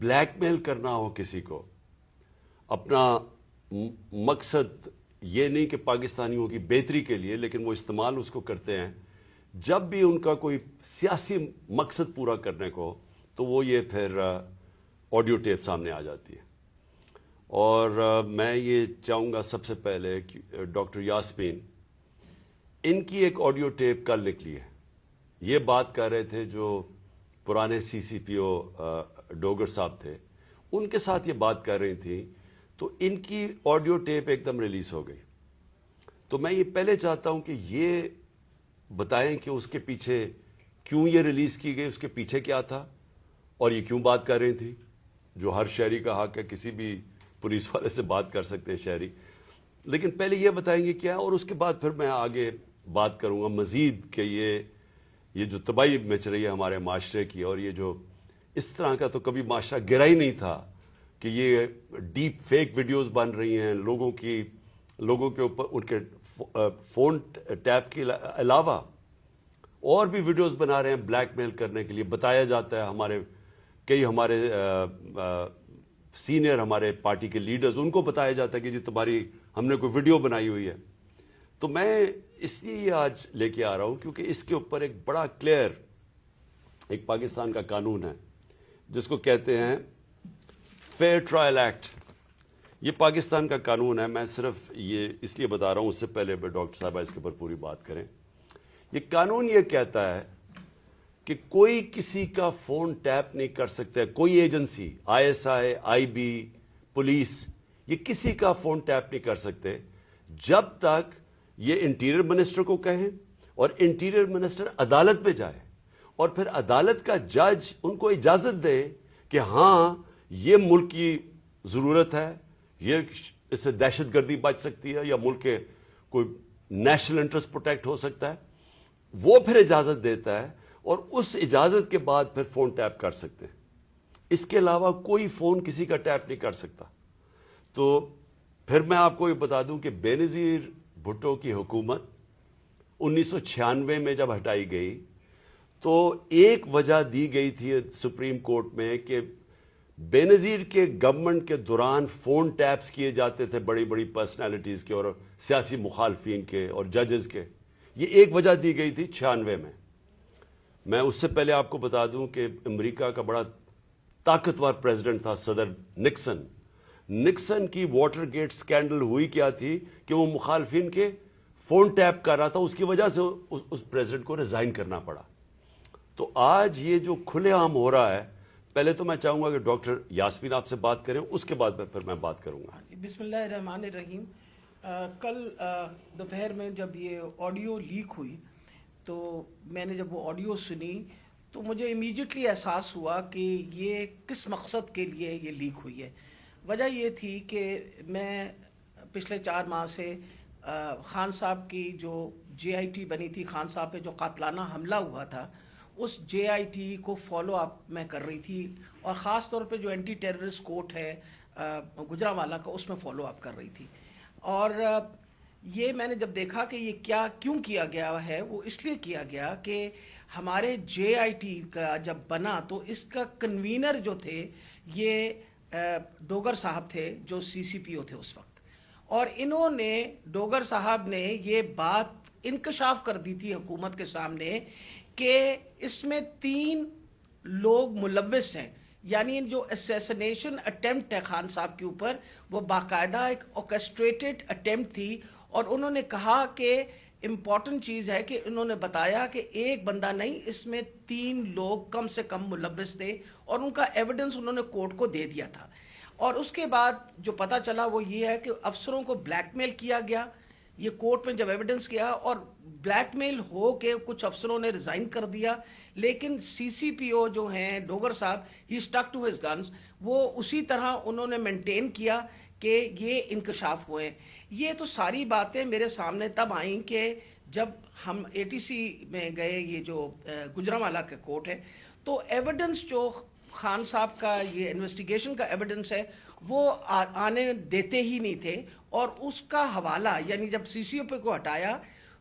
Black میل کرنا ہو کسی کو، اپنا مقصد یہ نہیں کہ پاکستانیوں کی بہتری کے لیے، لیکن وہ استعمال اس کو کرتے ہیں جب بھی ان کا کوئی سیاسی مقصد پورا کرنے کو، تو وہ یہ پھر آڈیو ٹیپ سامنے آ جاتی ہے۔ اور میں یہ چاہوں گا سب سے پہلے کہ ڈاکٹر یاسمین، ان کی ایک آڈیو ٹیپ کل نکلی ہے، یہ بات کر رہے تھے جو پرانے سی سی پی او ڈوگر صاحب تھے، ان کے ساتھ یہ بات کر رہی تھیں، تو ان کی آڈیو ٹیپ ایک دم ریلیز ہو گئی۔ تو میں یہ پہلے چاہتا ہوں کہ یہ بتائیں کہ اس کے پیچھے کیوں یہ ریلیز کی گئی، اس کے پیچھے کیا تھا، اور یہ کیوں بات کر رہی تھی، جو ہر شہری کا حق ہے، کسی بھی پولیس والے سے بات کر سکتے ہیں شہری، لیکن پہلے یہ بتائیں گے کیا، اور اس کے بعد پھر میں آگے بات کروں گا مزید کہ یہ جو تباہی مچ رہی ہے ہمارے معاشرے کی، اور یہ جو اس طرح کا تو کبھی معاشرہ گرا ہی نہیں تھا کہ یہ ڈیپ فیک ویڈیوز بن رہی ہیں لوگوں کے اوپر، ان کے فون ٹیپ کے علاوہ اور بھی ویڈیوز بنا رہے ہیں بلیک میل کرنے کے لیے۔ بتایا جاتا ہے ہمارے سینئر ہمارے پارٹی کے لیڈرز، ان کو بتایا جاتا ہے کہ جی تمہاری ہم نے کوئی ویڈیو بنائی ہوئی ہے۔ تو میں اس لیے یہ آج لے کے آ رہا ہوں کیونکہ اس کے اوپر ایک بڑا کلیئر ایک پاکستان کا قانون ہے جس کو کہتے ہیں فیئر ٹرائل ایکٹ۔ یہ پاکستان کا قانون ہے، میں صرف یہ اس لیے بتا رہا ہوں، اس سے پہلے ڈاکٹر صاحبہ اس کے اوپر پوری بات کریں۔ یہ قانون یہ کہتا ہے کہ کوئی کسی کا فون ٹیپ نہیں کر سکتا، کوئی agency, I S I, I B, police, یہ کسی کا فون ٹیپ نہیں کر سکتے جب تک یہ انٹیریئر منسٹر کو کہیں اور انٹیریئر منسٹر عدالت میں جائے اور پھر عدالت کا جج ان کو اجازت دے کہ ہاں یہ ملک کی ضرورت ہے، یہ اس سے دہشت گردی بچ سکتی ہے یا ملک کے کوئی نیشنل انٹرسٹ پروٹیکٹ ہو سکتا ہے، وہ پھر اجازت دیتا ہے اور اس اجازت کے بعد پھر فون ٹیپ کر سکتے ہیں۔ اس کے علاوہ کوئی فون کسی کا ٹیپ نہیں کر سکتا۔ تو پھر میں آپ کو یہ بتا دوں کہ بے نظیر بھٹو کی حکومت 1996 میں جب ہٹائی گئی تو ایک وجہ دی گئی تھی سپریم کورٹ میں کہ بے نظیر کے گورنمنٹ کے دوران فون ٹیپس کیے جاتے تھے بڑی بڑی پرسنالٹیز کے اور سیاسی مخالفین کے اور ججز کے، یہ ایک وجہ دی گئی تھی 96 میں۔ میں اس سے پہلے آپ کو بتا دوں کہ امریکہ کا بڑا طاقتور پریزیڈنٹ تھا صدر نکسن کی واٹر گیٹ سکینڈل ہوئی کیا تھی کہ وہ مخالفین کے فون ٹیپ کر رہا تھا، اس کی وجہ سے اس پریزیڈنٹ کو ریزائن کرنا پڑا۔ تو آج یہ جو کھلے عام ہو رہا ہے، پہلے تو میں چاہوں گا کہ ڈاکٹر یاسمین آپ سے بات کریں، اس کے بعد پھر میں بات کروں گا۔ بسم اللہ الرحمن الرحیم۔ کل دوپہر میں جب یہ آڈیو لیک ہوئی تو میں نے جب وہ آڈیو سنی تو مجھے امیڈیٹلی احساس ہوا کہ یہ کس مقصد کے لیے یہ لیک ہوئی ہے۔ وجہ یہ تھی کہ میں پچھلے 4 ماہ سے خان صاحب کی جو جے آئی ٹی بنی تھی، خان صاحب پہ جو قاتلانہ حملہ ہوا تھا، اس جے آئی ٹی کو فالو اپ میں کر رہی تھی، اور خاص طور پہ جو اینٹی ٹیررسٹ کورٹ ہے گجرانوالہ کا، اس میں فالو اپ کر رہی تھی۔ اور یہ میں نے جب دیکھا کہ یہ کیوں کیا گیا ہے، وہ اس لیے کیا گیا کہ ہمارے جے آئی ٹی کا جب بنا تو اس کا کنوینر جو تھے یہ ڈوگر صاحب تھے جو سی سی پی او تھے اس وقت، اور انہوں نے ڈوگر صاحب نے یہ بات انکشاف کر دی تھی حکومت کے سامنے کہ اس میں 3 لوگ ملوث ہیں، یعنی جو اسیسنیشن اٹیمپٹ ہے خان صاحب کے اوپر، وہ باقاعدہ ایک آرکسٹریٹڈ اٹیمپٹ تھی۔ اور انہوں نے کہا کہ امپورٹنٹ چیز ہے کہ انہوں نے بتایا کہ ایک بندہ نہیں، اس میں 3 لوگ کم سے کم ملوث تھے، اور ان کا ایویڈنس انہوں نے کورٹ کو دے دیا تھا۔ اور اس کے بعد جو پتا چلا وہ یہ ہے کہ افسروں کو بلیک میل کیا گیا، یہ کورٹ میں جب ایویڈنس کیا، اور بلیک میل ہو کے کچھ افسروں نے ریزائن کر دیا، لیکن سی سی پی او جو ہیں ڈوگر صاحب، ہی اسٹک ٹو ہز گنز، وہ اسی طرح انہوں نے مینٹین کیا کہ یہ انکشاف ہوئے۔ یہ تو ساری باتیں میرے سامنے تب آئیں کہ جب ہم اے ٹی سی میں گئے، یہ جو گجرانوالہ کا کورٹ ہے، تو ایویڈنس جو خان صاحب کا یہ انویسٹیگیشن کا ایویڈنس ہے وہ آنے دیتے ہی نہیں تھے، اور اس کا حوالہ یعنی جب سی سی او پی کو ہٹایا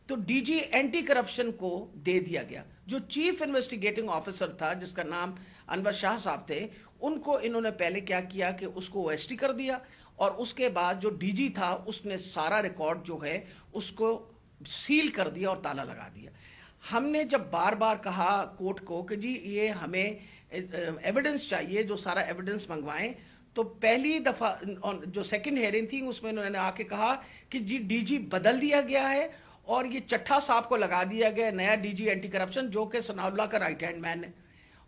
تو ڈی جی اینٹی کرپشن کو دے دیا گیا، جو چیف انویسٹیگیٹنگ آفیسر تھا جس کا نام انور شاہ صاحب تھے، ان کو انہوں نے پہلے کیا کیا کہ اس کو OST کر دیا، اور اس کے بعد جو DG تھا اس نے سارا ریکارڈ جو ہے اس کو سیل کر دیا اور تالا لگا دیا۔ ہم نے جب بار بار کہا کورٹ کو کہ جی یہ ہمیں ایویڈنس چاہیے، جو سارا ایویڈنس منگوائیں، تو پہلی دفعہ جو سیکنڈ ہیئرنگ تھی اس میں انہوں نے آ کے کہا کہ جی DG بدل دیا گیا ہے اور یہ چٹھا صاحب کو لگا دیا گیا نیا DG اینٹی کرپشن، جو کہ ثناء اللہ کا رائٹ ہینڈ مین ہے،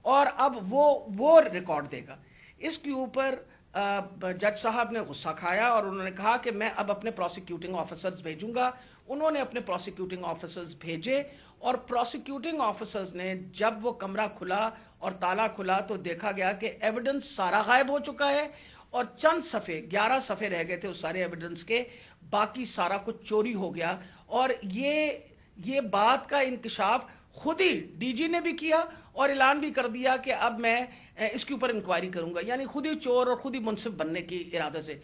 اور اب وہ ریکارڈ دے گا۔ اس کے اوپر جج صاحب نے غصہ کھایا اور انہوں نے کہا کہ میں اب اپنے پروسیکیوٹنگ آفیسرز بھیجوں گا۔ انہوں نے اپنے پروسیکیوٹنگ آفیسرز بھیجے، اور پروسیکیوٹنگ آفیسرز نے جب وہ کمرہ کھلا اور تالا کھلا تو دیکھا گیا کہ ایویڈنس سارا غائب ہو چکا ہے، اور چند صفحے 11 صفحے رہ گئے تھے اس سارے ایویڈنس کے، باقی سارا کچھ چوری ہو گیا۔ اور یہ بات کا انکشاف خود ہی DG نے بھی کیا اور اعلان بھی کر دیا کہ اب میں اس کے اوپر انکوائری کروں گا، یعنی خود ہی چور اور خود ہی منصف بننے کی ارادے سے۔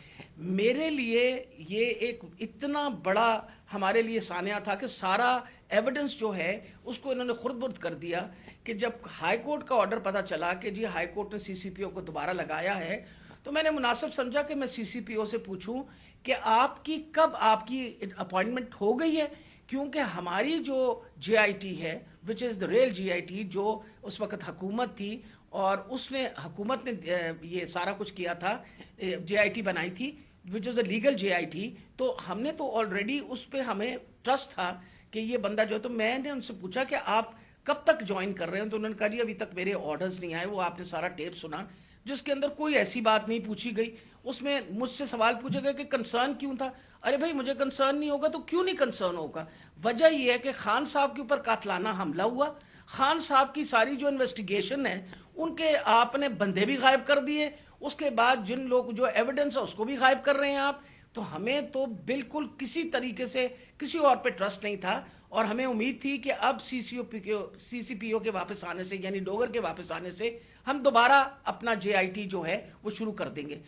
میرے لیے یہ ایک اتنا بڑا ہمارے لیے سانحہ تھا کہ سارا ایویڈنس جو ہے اس کو انہوں نے خرد برد کر دیا، کہ جب ہائی کورٹ کا آرڈر پتا چلا کہ جی ہائی کورٹ نے CCPO کو دوبارہ لگایا ہے، تو میں نے مناسب سمجھا کہ میں CCPO سے پوچھوں کہ کب آپ کی اپوائنٹمنٹ ہو گئی ہے، کیونکہ ہماری جو JIT ہے وچ از دا ریل JIT، جو اس وقت حکومت تھی اور حکومت نے یہ سارا کچھ کیا تھا، JIT بنائی تھی وچ از اے لیگل JIT، تو ہم نے تو آلریڈی اس پہ ہمیں ٹرسٹ تھا کہ یہ بندہ جو ہے، تو میں نے ان سے پوچھا کہ آپ کب تک جوائن کر رہے ہیں، تو انہوں نے کہا جی ابھی تک میرے آرڈرز نہیں آئے۔ وہ آپ نے سارا ٹیپ سنا جس کے اندر کوئی ایسی بات نہیں پوچھی گئی، اس میں مجھ سے سوال پوچھے گئے کہ کنسرن کیوں تھا۔ ارے بھائی مجھے کنسرن نہیں ہوگا تو کیوں نہیں کنسرن ہوگا؟ وجہ یہ ہے کہ خان صاحب کے اوپر قاتلانہ حملہ ہوا، خان صاحب کی ساری جو انویسٹیگیشن ہے ان کے آپ نے بندے بھی غائب کر دیے، اس کے بعد جن لوگ جو ایویڈنس ہے اس کو بھی غائب کر رہے ہیں آپ، تو ہمیں تو بالکل کسی طریقے سے کسی اور پہ ٹرسٹ نہیں تھا، اور ہمیں امید تھی کہ اب CCPO کے واپس آنے سے، یعنی ڈوگر کے واپس آنے سے ہم دوبارہ اپنا JIT جو ہے وہ شروع کر دیں گے۔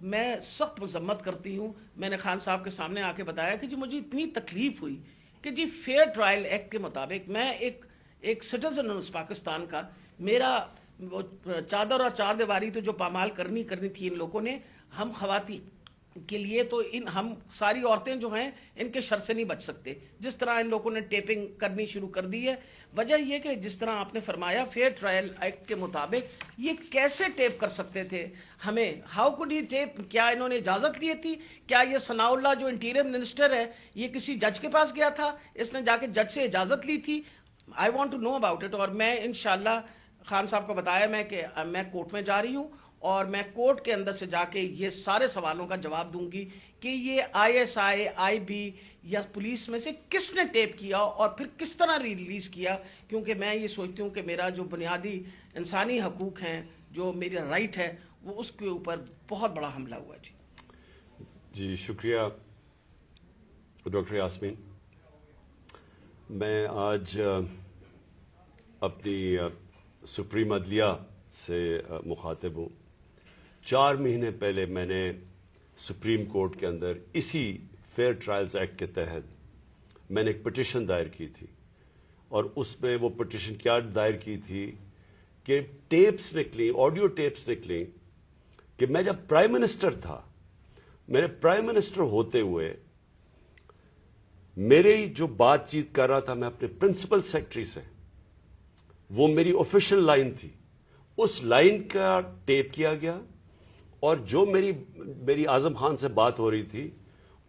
میں سخت مذمت کرتی ہوں، میں نے خان صاحب کے سامنے آ کے بتایا کہ جی مجھے اتنی تکلیف ہوئی کہ جی فیئر ٹرائل ایکٹ کے مطابق میں ایک سٹیزن ہوں اس پاکستان کا، میرا وہ چادر اور چار دیواری تو جو پامال کرنی تھی ان لوگوں نے، ہم خواتین کے لیے تو ہم ساری عورتیں جو ہیں ان کے شر سے نہیں بچ سکتے، جس طرح ان لوگوں نے ٹیپنگ کرنی شروع کر دی ہے۔ وجہ یہ کہ جس طرح آپ نے فرمایا فیئر ٹرائل ایکٹ کے مطابق یہ کیسے ٹیپ کر سکتے تھے ہمیں، ہاؤ کوڈ ہی ٹیپ؟ کیا انہوں نے اجازت لی تھی؟ کیا یہ ثناء اللہ جو انٹیریئر منسٹر ہے یہ کسی جج کے پاس گیا تھا، اس نے جا کے جج سے اجازت لی تھی؟ I want to know about it. اور میں انشاءاللہ خان صاحب کو بتایا میں کورٹ میں جا رہی ہوں، اور میں کورٹ کے اندر سے جا کے یہ سارے سوالوں کا جواب دوں گی کہ یہ ISI IB یا پولیس میں سے کس نے ٹیپ کیا اور پھر کس طرح ریلیز کیا، کیونکہ میں یہ سوچتی ہوں کہ میرا جو بنیادی انسانی حقوق ہیں، جو میرا رائٹ ہے، وہ اس کے اوپر بہت بڑا حملہ ہوا۔ جی شکریہ ڈاکٹر یاسمین۔ میں آج اپنی سپریم عدلیہ سے مخاطب ہوں۔ 4 مہینے پہلے میں نے سپریم کورٹ کے اندر اسی فیئر ٹرائلز ایکٹ کے تحت میں نے ایک پٹیشن دائر کی تھی، اور اس میں وہ پٹیشن کیا دائر کی تھی کہ ٹیپس نکلی، آڈیو ٹیپس نکلی کہ میں جب پرائم منسٹر تھا، میرے پرائم منسٹر ہوتے ہوئے میری جو بات چیت کر رہا تھا میں اپنے پرنسپل سیکرٹری سے، وہ میری آفیشیل لائن تھی، اس لائن کا ٹیپ کیا گیا، اور جو میری اعظم خان سے بات ہو رہی تھی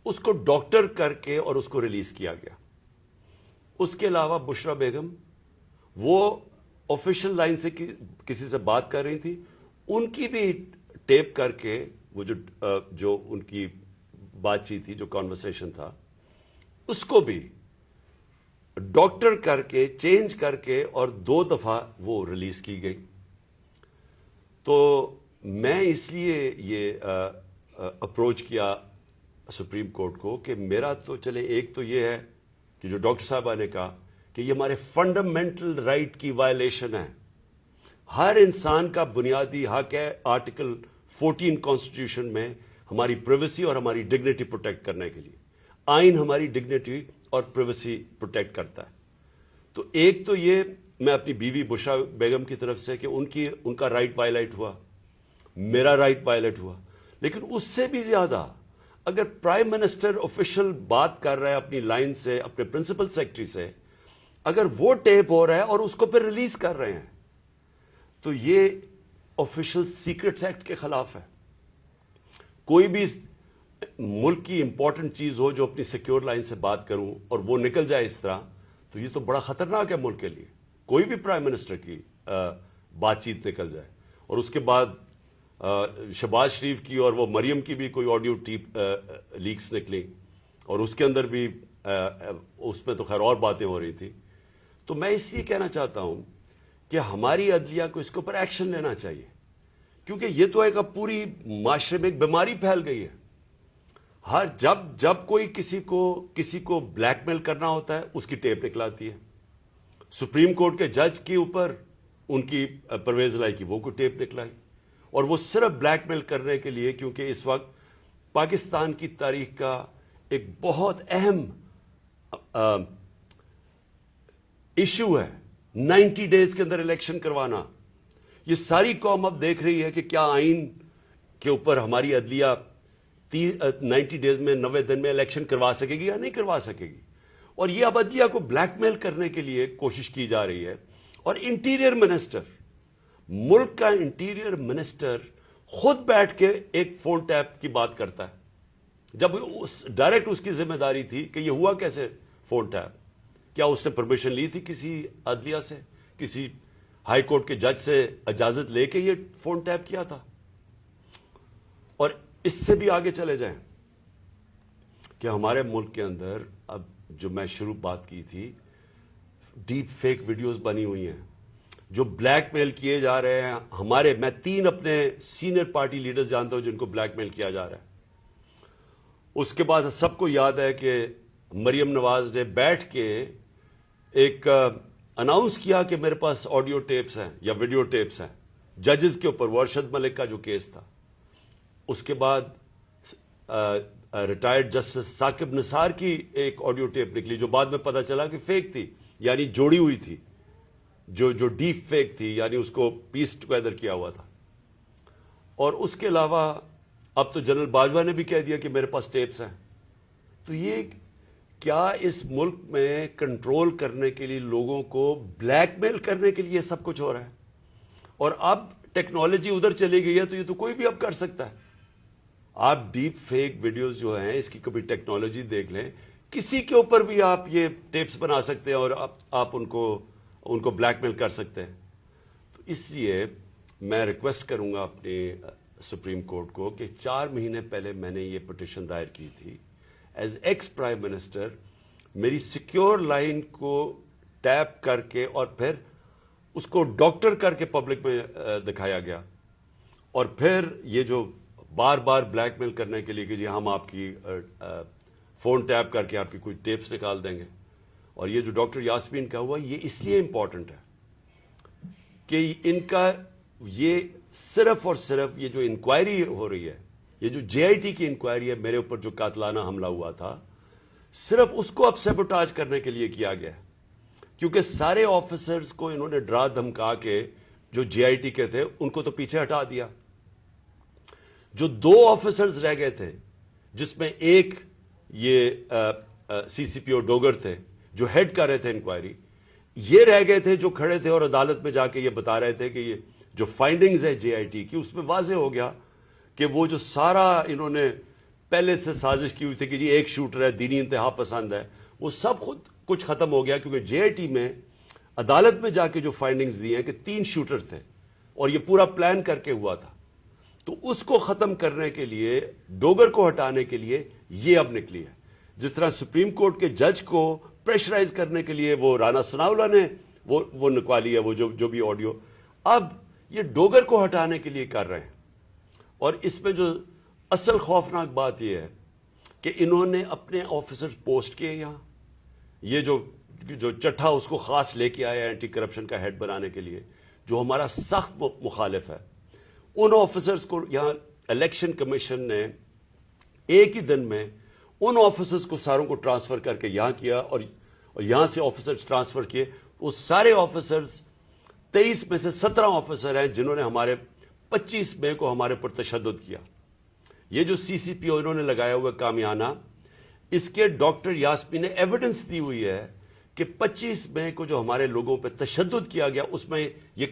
اس کو ڈاکٹر کر کے اور اس کو ریلیز کیا گیا۔ اس کے علاوہ بشرا بیگم وہ آفیشیل لائن سے کسی سے بات کر رہی تھی، ان کی بھی ٹیپ کر کے وہ جو ان کی بات چیت تھی، جو کانورسیشن تھا، اس کو بھی ڈاکٹر کر کے چینج کر کے اور 2 دفعہ وہ ریلیز کی گئی۔ تو میں اس لیے یہ اپروچ کیا سپریم کورٹ کو کہ میرا تو چلے، ایک تو یہ ہے کہ جو ڈاکٹر صاحبہ نے کہا کہ یہ ہمارے فنڈامنٹل رائٹ کی وائلیشن ہے۔ ہر انسان کا بنیادی حق ہے آرٹیکل 14 کانسٹیٹیوشن میں ہماری پرائیویسی اور ہماری ڈگنیٹی پروٹیکٹ کرنے کے لیے، آئین ہماری ڈگنیٹی اور پرائیویسی پروٹیکٹ کرتا ہے۔ تو ایک تو یہ میں اپنی بیوی بشرا بیگم کی طرف سے کہ ان کا رائٹ وائلیٹ ہوا, میرا رائٹ وائلیٹ ہوا. لیکن اس سے بھی زیادہ اگر پرائم منسٹر آفیشل بات کر رہا ہے اپنی لائن سے, اپنے پرنسپل سیکرٹری سے, اگر وہ ٹیپ ہو رہا ہے اور اس کو پھر ریلیز کر رہے ہیں, تو یہ آفیشل سیکرٹس ایکٹ کے خلاف ہے. کوئی بھی ملک کی امپورٹنٹ چیز ہو جو اپنی سیکیور لائن سے بات کروں اور وہ نکل جائے اس طرح, تو یہ تو بڑا خطرناک ہے ملک کے لیے. کوئی بھی پرائم منسٹر کی بات چیت نکل جائے, اور اس کے بعد شہباز شریف کی اور وہ مریم کی بھی کوئی آڈیو ٹیپ لیکس نکلی, اور اس کے اندر بھی اس میں تو خیر اور باتیں ہو رہی تھی. تو میں اس لیے کہنا چاہتا ہوں کہ ہماری عدلیہ کو اس کے اوپر ایکشن لینا چاہیے, کیونکہ یہ تو ایک اب پوری معاشرے میں ایک بیماری پھیل گئی ہے. ہر جب کوئی کسی کو بلیک میل کرنا ہوتا ہے اس کی ٹیپ نکلاتی ہے. سپریم کورٹ کے جج کے اوپر ان کی پرویز لائی کی وہ کوئی ٹیپ نکلائی, اور وہ صرف بلیک میل کرنے کے لیے, کیونکہ اس وقت پاکستان کی تاریخ کا ایک بہت اہم ایشو ہے 90 ڈیز کے اندر الیکشن کروانا. یہ ساری قوم اب دیکھ رہی ہے کہ کیا آئین کے اوپر ہماری عدلیہ 90 ڈیز میں 90 دن میں الیکشن کروا سکے گی یا نہیں کروا سکے گی. اور یہ اب عدلیہ کو بلیک میل کرنے کے لیے کوشش کی جا رہی ہے. اور انٹیریئر منسٹر, ملک کا انٹیریئر منسٹر خود بیٹھ کے ایک فون ٹیپ کی بات کرتا ہے, جب ڈائریکٹ اس کی ذمہ داری تھی کہ یہ ہوا کیسے فون ٹیپ. کیا اس نے پرمیشن لی تھی کسی عدلیہ سے, کسی ہائی کورٹ کے جج سے اجازت لے کے یہ فون ٹیپ کیا تھا؟ اور اس سے بھی آگے چلے جائیں کہ ہمارے ملک کے اندر اب جو میں شروع بات کی تھی, ڈیپ فیک ویڈیوز بنی ہوئی ہیں جو بلیک میل کیے جا رہے ہیں. میں 3 اپنے سینئر پارٹی لیڈرز جانتا ہوں جن کو بلیک میل کیا جا رہا ہے. اس کے بعد سب کو یاد ہے کہ مریم نواز نے بیٹھ کے ایک اناؤنس کیا کہ میرے پاس آڈیو ٹیپس ہیں یا ویڈیو ٹیپس ہیں ججز کے اوپر, ارشد ملک کا جو کیس تھا. اس کے بعد ریٹائرڈ جسٹس ثاقب نثار کی ایک آڈیو ٹیپ نکلی جو بعد میں پتا چلا کہ فیک تھی, یعنی جوڑی ہوئی تھی, جو ڈیپ فیک تھی, یعنی اس کو پیس ٹوگیدر کیا ہوا تھا. اور اس کے علاوہ اب تو جنرل باجوہ نے بھی کہہ دیا کہ میرے پاس ٹیپس ہیں. تو یہ کیا اس ملک میں کنٹرول کرنے کے لیے, لوگوں کو بلیک میل کرنے کے لیے یہ سب کچھ ہو رہا ہے؟ اور اب ٹیکنالوجی ادھر چلی گئی ہے تو یہ تو کوئی بھی اب کر سکتا ہے. آپ ڈیپ فیک ویڈیوز جو ہیں اس کی کبھی ٹیکنالوجی دیکھ لیں, کسی کے اوپر بھی آپ یہ ٹیپس بنا سکتے ہیں اور آپ ان کو بلیک میل کر سکتے ہیں. تو اس لیے میں ریکویسٹ کروں گا اپنے سپریم کورٹ کو کہ 4 مہینے پہلے میں نے یہ پٹیشن دائر کی تھی. ایز ایکس پرائم منسٹر میری سیکیور لائن کو ٹیپ کر کے اور پھر اس کو ڈاکٹر کر کے پبلک میں دکھایا گیا, اور پھر یہ جو بار بار بلیک میل کرنے کے لیے کہ جی ہم آپ کی فون ٹیپ کر کے آپ کی کوئی ٹیپس نکال دیں گے. اور یہ جو ڈاکٹر یاسمین کا ہوا یہ اس لیے امپورٹنٹ ہے کہ ان کا یہ صرف اور صرف یہ جو انکوائری ہو رہی ہے, یہ جو جے آئی ٹی کی انکوائری ہے میرے اوپر جو قاتلانہ حملہ ہوا تھا, صرف اس کو اب سیبوٹاج کرنے کے لیے کیا گیا. کیونکہ سارے آفیسرز کو انہوں نے ڈرا دھمکا کے جو جے آئی ٹی کے تھے ان کو تو پیچھے ہٹا دیا. جو 2 آفیسرز رہ گئے تھے جس میں ایک یہ سی سی پی او ڈوگر تھے جو ہیڈ کر رہے تھے انکوائری, یہ رہ گئے تھے جو کھڑے تھے اور عدالت میں جا کے یہ بتا رہے تھے کہ یہ جو فائنڈنگز ہے جے آئی ٹی کی اس میں واضح ہو گیا کہ وہ جو سارا انہوں نے پہلے سے سازش کی ہوئی تھی کہ جی ایک شوٹر ہے, دینی انتہا پسند ہے, وہ سب خود کچھ ختم ہو گیا. کیونکہ جے آئی ٹی میں عدالت میں جا کے جو فائنڈنگز دی ہیں کہ 3 شوٹر تھے اور یہ پورا پلان کر کے ہوا تھا. تو اس کو ختم کرنے کے لیے, ڈوگر کو ہٹانے کے لیے یہ اب نکلی ہے. جس طرح سپریم کورٹ کے جج کو پریشرائز کرنے کے لیے وہ رانا ثناءاللہ نے وہ نکوالی ہے, وہ جو بھی آڈیو, اب یہ ڈوگر کو ہٹانے کے لیے کر رہے ہیں. اور اس میں جو اصل خوفناک بات یہ ہے کہ انہوں نے اپنے آفیسر پوسٹ کیے یہاں, یہ جو چٹھا اس کو خاص لے کے آیا اینٹی کرپشن کا ہیڈ بنانے کے لیے, جو ہمارا سخت مخالف ہے. ان آفیسرز کو یہاں الیکشن کمیشن نے ایک ہی دن میں ان آفیسرز کو ساروں کو ٹرانسفر کر کے یہاں کیا, اور یہاں سے آفیسرز ٹرانسفر کیے. وہ سارے آفیسرز 23 میں سے 17 آفیسر ہیں جنہوں نے ہمارے 25 مئی کو ہمارے پر تشدد کیا. یہ جو سی سی پی او انہوں نے لگایا ہوا کامیانہ، اس کے ڈاکٹر یاسمین نے ایویڈنس دی ہوئی ہے کہ 25 مئی کو جو ہمارے لوگوں پہ تشدد کیا گیا اس میں یہ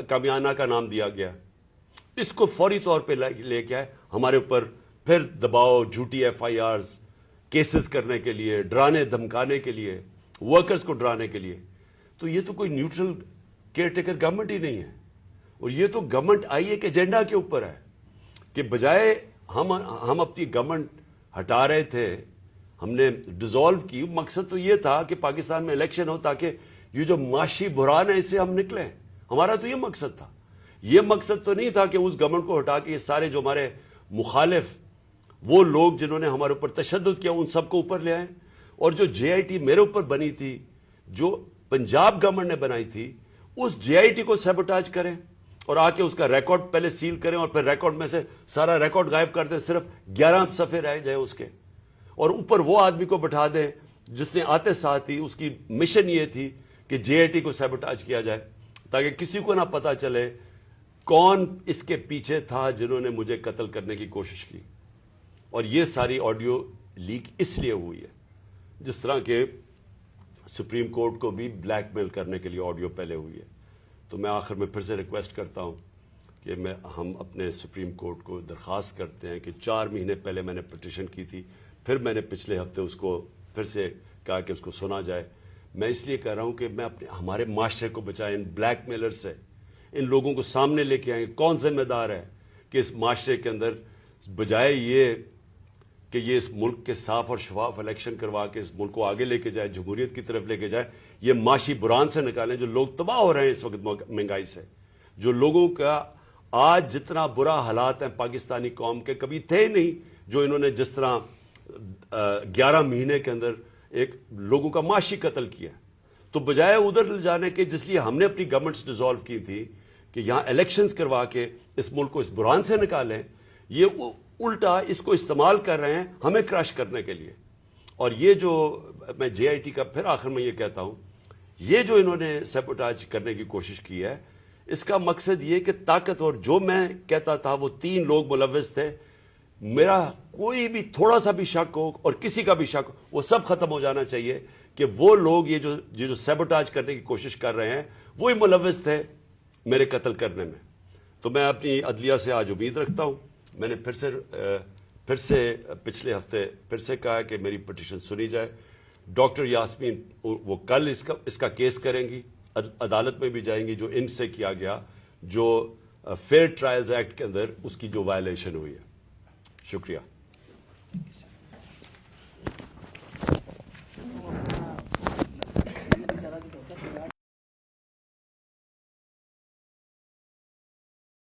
کامیانہ کا نام دیا گیا. اس کو فوری طور پہ لے کے آئے ہمارے اوپر پھر دباؤ، جھوٹی ایف آئی آرز کیسز کرنے کے لیے، ڈرانے دھمکانے کے لیے، ورکرز کو ڈرانے کے لیے. تو یہ تو کوئی نیوٹرل کیئر ٹیکر گورنمنٹ ہی نہیں ہے. اور یہ تو گورنمنٹ آئی ایک ایجنڈا کے اوپر ہے کہ بجائے ہم اپنی گورنمنٹ ہٹا رہے تھے، ہم نے ڈیزالو کی. مقصد تو یہ تھا کہ پاکستان میں الیکشن ہو تاکہ یہ جو معاشی بحران ہے اس سے ہم نکلیں. ہمارا تو یہ مقصد تھا. یہ مقصد تو نہیں تھا کہ اس گورنمنٹ کو ہٹا کے یہ سارے جو ہمارے مخالف وہ لوگ جنہوں نے ہمارے اوپر تشدد کیا ان سب کو اوپر لے آئیں. اور جو جے آئی ٹی میرے اوپر بنی تھی، جو پنجاب گورنمنٹ نے بنائی تھی، اس جے آئی ٹی کو سیبوٹاج کریں اور آ کے اس کا ریکارڈ پہلے سیل کریں اور پھر ریکارڈ میں سے سارا ریکارڈ غائب کر دیں، صرف 11 صفحے رہ جائے اس کے، اور اوپر وہ آدمی کو بٹھا دیں جس نے آتے ساتھ ہی اس کی مشن یہ تھی کہ جے آئی ٹی کو سیبوٹاج کیا جائے تاکہ کسی کو نہ پتا چلے کون اس کے پیچھے تھا جنہوں نے مجھے قتل کرنے کی کوشش کی. اور یہ ساری آڈیو لیک اس لیے ہوئی ہے، جس طرح کہ سپریم کورٹ کو بھی بلیک میل کرنے کے لیے آڈیو پہلے ہوئی ہے. تو میں آخر میں پھر سے ریکویسٹ کرتا ہوں کہ ہم اپنے سپریم کورٹ کو درخواست کرتے ہیں کہ 4 مہینے پہلے میں نے پٹیشن کی تھی، پھر میں نے پچھلے ہفتے اس کو پھر سے کہا کہ اس کو سنا جائے. میں اس لیے کہہ رہا ہوں کہ میں ہمارے معاشرے کو بچائیں ان بلیک میلر سے. ان لوگوں کو سامنے لے کے آئیں. کون ذمہ دار ہے کہ اس معاشرے کے اندر بجائے یہ کہ یہ اس ملک کے صاف اور شفاف الیکشن کروا کے اس ملک کو آگے لے کے جائے، جمہوریت کی طرف لے کے جائے، یہ معاشی بحران سے نکالیں. جو لوگ تباہ ہو رہے ہیں اس وقت مہنگائی سے، جو لوگوں کا آج جتنا برا حالات ہیں پاکستانی قوم کے کبھی تھے نہیں، جو انہوں نے جس طرح 11 مہینے کے اندر ایک لوگوں کا معاشی قتل کیا. تو بجائے ادھر لے جانے کے جس لیے ہم نے اپنی گورنمنٹس ڈیزالو کی تھی کہ یہاں الیکشنز کروا کے اس ملک کو اس بحران سے نکالیں، یہ الٹا اس کو استعمال کر رہے ہیں ہمیں کراش کرنے کے لیے. اور یہ جو میں جے آئی ٹی کا پھر آخر میں یہ کہتا ہوں، یہ جو انہوں نے سیبوٹاج کرنے کی کوشش کی ہے، اس کا مقصد یہ کہ طاقتور جو میں کہتا تھا وہ 3 لوگ ملوث تھے، میرا کوئی بھی تھوڑا سا بھی شک ہو اور کسی کا بھی شک ہو وہ سب ختم ہو جانا چاہیے کہ وہ لوگ یہ جو سیبوٹاج کرنے کی کوشش کر رہے ہیں وہی ملوث تھے میرے قتل کرنے میں. تو میں اپنی عدلیہ سے آج امید رکھتا ہوں. میں نے پھر سے پچھلے ہفتے پھر سے کہا کہ میری پٹیشن سنی جائے. ڈاکٹر یاسمین وہ کل اس کا کیس کریں گی، عدالت میں بھی جائیں گی جو ان سے کیا گیا، جو فیئر ٹرائلز ایکٹ کے اندر اس کی جو وائلیشن ہوئی ہے. شکریہ.